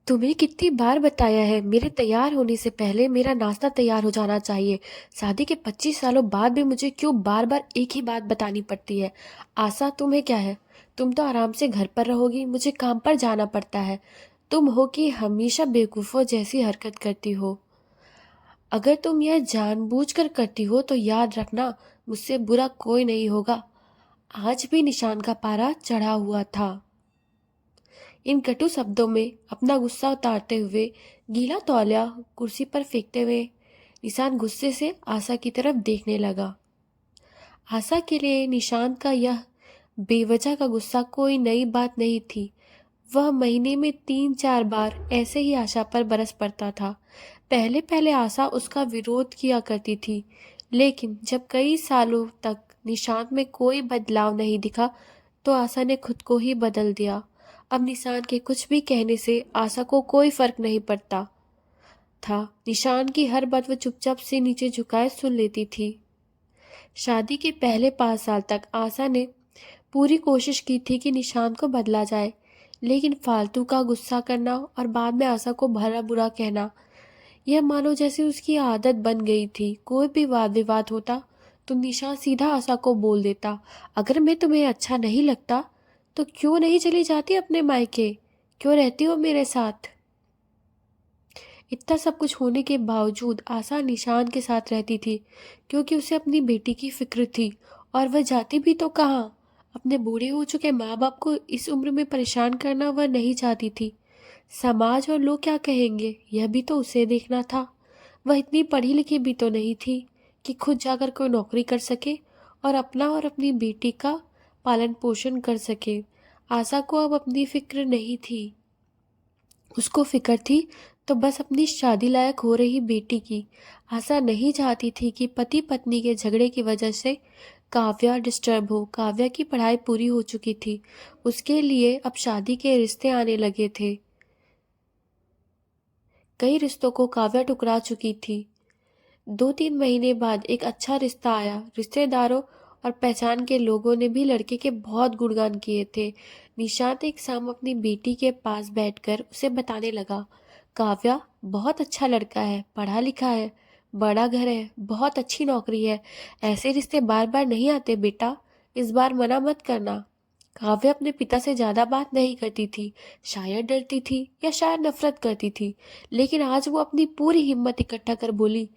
तुम्हें कितनी बार बताया है, मेरे तैयार होने से पहले मेरा नाश्ता तैयार हो जाना चाहिए। शादी के 25 सालों बाद भी मुझे क्यों बार बार एक ही बात बतानी पड़ती है। आशा, तुम्हें क्या है? तुम तो आराम से घर पर रहोगी, मुझे काम पर जाना पड़ता है। तुम हो कि हमेशा बेवकूफ़ों जैसी हरकत करती हो। अगर तुम यह जानबूझकर करती हो तो याद रखना, मुझसे बुरा कोई नहीं होगा। आज भी निशान का पारा चढ़ा हुआ था। इन कटु शब्दों में अपना गुस्सा उतारते हुए, गीला तौलिया कुर्सी पर फेंकते हुए, निशान गुस्से से आशा की तरफ देखने लगा। आशा के लिए निशान का यह बेवजह का गुस्सा कोई नई बात नहीं थी। वह महीने में 3-4 बार ऐसे ही आशा पर बरस पड़ता था। पहले पहले आशा उसका विरोध किया करती थी, लेकिन जब कई सालों तक निशान में कोई बदलाव नहीं दिखा, तो आशा ने खुद को ही बदल दिया। अब निशान के कुछ भी कहने से आशा को कोई फर्क नहीं पड़ता था। निशान की हर बात वह चुपचाप से नीचे झुकाए सुन लेती थी। शादी के पहले 5 साल तक आशा ने पूरी कोशिश की थी कि निशान को बदला जाए, लेकिन फालतू का गुस्सा करना और बाद में आशा को भला बुरा कहना, यह मानो जैसे उसकी आदत बन गई थी। कोई भी वाद विवाद होता तो निशान सीधा आशा को बोल देता, अगर मैं तुम्हें अच्छा नहीं लगता तो क्यों नहीं चली जाती अपने मायके, क्यों रहती हो मेरे साथ। इतना सब कुछ होने के बावजूद आशा निशान के साथ रहती थी, क्योंकि उसे अपनी बेटी की फिक्र थी। और वह जाती भी तो कहाँ, अपने बूढ़े हो चुके माँ बाप को इस उम्र में परेशान करना वह नहीं चाहती थी। समाज और लोग क्या कहेंगे, यह भी तो उसे देखना था। वह इतनी पढ़ी लिखी भी तो नहीं थी कि खुद जाकर कोई नौकरी कर सके और अपना और अपनी बेटी का पालन पोषण कर सके। आशा को अब अपनी फिक्र नहीं थी। उसको फिक्र थी तो बस अपनी शादी लायक हो रही बेटी की। आशा नहीं चाहती थी कि पति पत्नी के झगड़े की वजह से काव्या डिस्टर्ब हो। काव्या की पढ़ाई पूरी हो चुकी थी, उसके लिए अब शादी के रिश्ते आने लगे थे। कई रिश्तों को काव्या ठुकरा चुकी थी। 2-3 महीने बाद एक अच्छा रिश्ता आया। रिश्तेदारों और पहचान के लोगों ने भी लड़के के बहुत गुणगान किए थे। निशांत एक शाम अपनी बेटी के पास बैठकर उसे बताने लगा, काव्या बहुत अच्छा लड़का है, पढ़ा लिखा है, बड़ा घर है, बहुत अच्छी नौकरी है। ऐसे रिश्ते बार बार नहीं आते बेटा, इस बार मना मत करना। काव्या अपने पिता से ज्यादा बात नहीं करती थी। शायद डरती थी या शायद नफरत करती थी, लेकिन आज वो अपनी पूरी हिम्मत इकट्ठा कर बोली,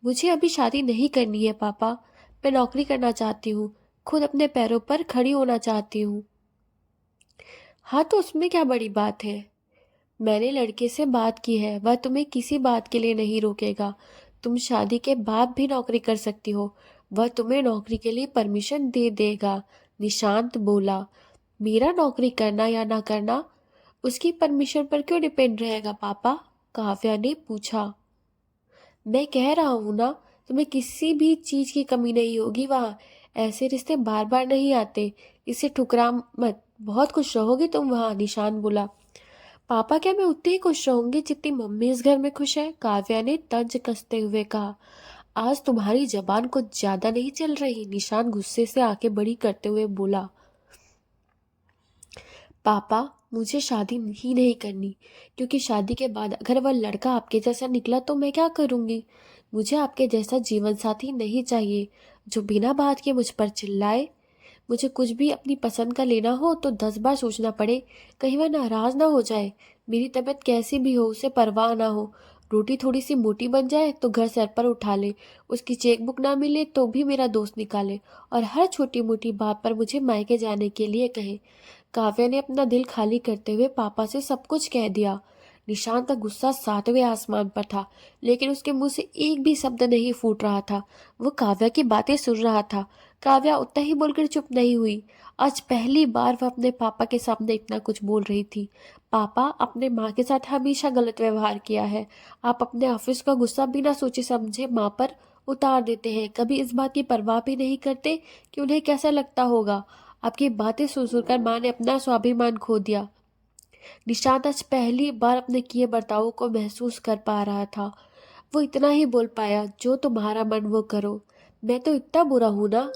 मुझे अभी शादी नहीं करनी है पापा, मैं नौकरी करना चाहती हूँ, खुद अपने पैरों पर खड़ी होना चाहती हूँ। हाँ तो उसमें क्या बड़ी बात है, मैंने लड़के से बात की है, वह तुम्हें किसी बात के लिए नहीं रोकेगा। तुम शादी के बाद भी नौकरी कर सकती हो, वह तुम्हें नौकरी के लिए परमिशन दे देगा। निशांत बोला, मेरा नौकरी करना या ना करना उसकी परमिशन पर क्यों डिपेंड रहेगा पापा? काव्या ने पूछा। मैं कह रहा हूं ना, तुम्हें किसी भी चीज की कमी नहीं होगी वहां। ऐसे रिश्ते बार बार नहीं आते, इसे ठुकरा मत, बहुत खुश रहोगी तुम वहां। निशान बोला, पापा क्या मैं उतनी ही खुश रहूंगी जितनी मम्मी इस घर में खुश है? काव्या ने तंज कसते हुए कहा। आज तुम्हारी जबान कुछ ज्यादा नहीं चल रही? निशान गुस्से से आंखें बड़ी करते हुए बोला, पापा मुझे शादी ही नहीं करनी, क्योंकि शादी के बाद अगर वह लड़का आपके जैसा निकला तो मैं क्या करूंगी? मुझे आपके जैसा जीवन साथी नहीं चाहिए जो बिना बात के मुझ पर चिल्लाए। मुझे कुछ भी अपनी पसंद का लेना हो तो 10 बार सोचना पड़े, कहीं वह नाराज ना हो जाए। मेरी तबीयत कैसी भी हो उसे परवाह ना हो। रोटी थोड़ी सी मोटी बन जाए तो घर सर पर उठा ले, उसकी चेकबुक ना मिले तो भी मेरा दोस्त निकाले, और हर छोटी मोटी बात पर मुझे मायके जाने के लिए कहे। काव्या ने अपना दिल खाली करते हुए पापा से सब कुछ कह दिया। निशान का गुस्सा 7वें आसमान पर था, लेकिन उसके मुंह से एक भी शब्द नहीं फूट रहा था। वो काव्या की बातें सुन रहा था। काव्या उतना ही बोलकर चुप नहीं हुई। आज पहली बार वह अपने पापा के सामने इतना कुछ बोल रही थी। पापा, अपने माँ के साथ हमेशा गलत व्यवहार किया है। आप अपने ऑफिस का गुस्सा बिना सोचे समझे माँ पर उतार देते हैं, कभी इस बात की परवाह भी नहीं करते कि उन्हें कैसा लगता होगा। आपकी बातें सुन सुनकर माँ ने अपना स्वाभिमान खो दिया। निशांत आज पहली बार अपने किए बर्तावों को महसूस कर पा रहा था। वो इतना ही बोल पाया, जो तुम्हारा मन वो करो। मैं तो इतना बुरा हूं ना?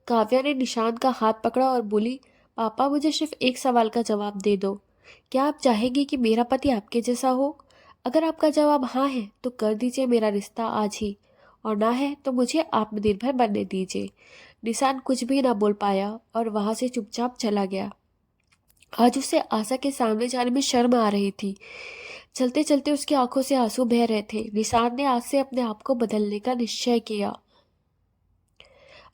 काव्या ने निशांत का हाथ पकड़ा और बोली, पापा मुझे सिर्फ एक सवाल का जवाब दे दो। क्या आप चाहेंगी कि मेरा पति आपके जैसा हो? अगर आपका जवाब हाँ है तो कर दीजिए मेरा रिश्ता आज ही, और ना है तो मुझे आत्मनिर्भर बनने दीजिए। निशान कुछ भी ना बोल पाया और वहां से चुपचाप चला गया। आज उसे आशा के सामने जाने में शर्म आ रही थी। चलते चलते उसकी आंखों से आंसू बह रहे थे। निशान ने आज से अपने आप को बदलने का निश्चय किया।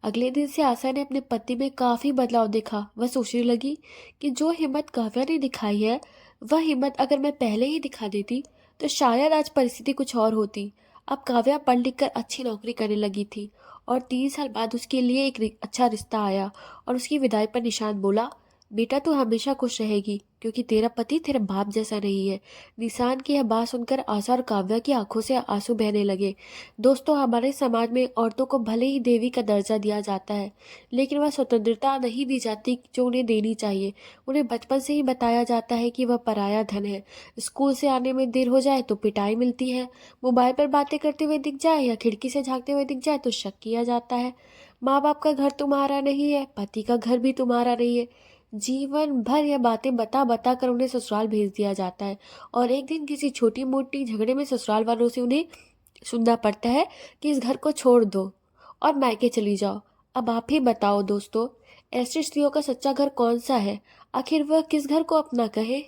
अगले दिन से आशा ने अपने पति में काफी बदलाव देखा। वह सोचने लगी कि जो हिम्मत काव्या ने दिखाई है, वह हिम्मत अगर मैं पहले ही दिखा देती तो शायद आज परिस्थिति कुछ और होती। अब काव्या पढ़ लिख कर अच्छी नौकरी करने लगी थी और 3 साल बाद उसके लिए एक अच्छा रिश्ता आया। और उसकी विदाई पर निशान बोला, बेटा तू हमेशा खुश रहेगी क्योंकि तेरा पति तेरे बाप जैसा नहीं है। निशान की यह बात सुनकर आशा और काव्या की आंखों से आंसू बहने लगे। दोस्तों, हमारे समाज में औरतों को भले ही देवी का दर्जा दिया जाता है, लेकिन वह स्वतंत्रता नहीं दी जाती जो उन्हें देनी चाहिए। उन्हें बचपन से ही बताया जाता है कि वह पराया धन है। स्कूल से आने में देर हो जाए तो पिटाई मिलती है, मोबाइल पर बातें करते हुए दिख जाए या खिड़की से झांकते हुए दिख जाए तो शक किया जाता है। माँ बाप का घर तुम्हारा नहीं है, पति का घर भी तुम्हारा नहीं है। जीवन भर यह बातें बता बता कर उन्हें ससुराल भेज दिया जाता है, और एक दिन किसी छोटी मोटी झगड़े में ससुराल वालों से उन्हें सुनना पड़ता है कि इस घर को छोड़ दो और मायके चली जाओ। अब आप ही बताओ दोस्तों, ऐसी स्त्रियों का सच्चा घर कौन सा है? आखिर वह किस घर को अपना कहे?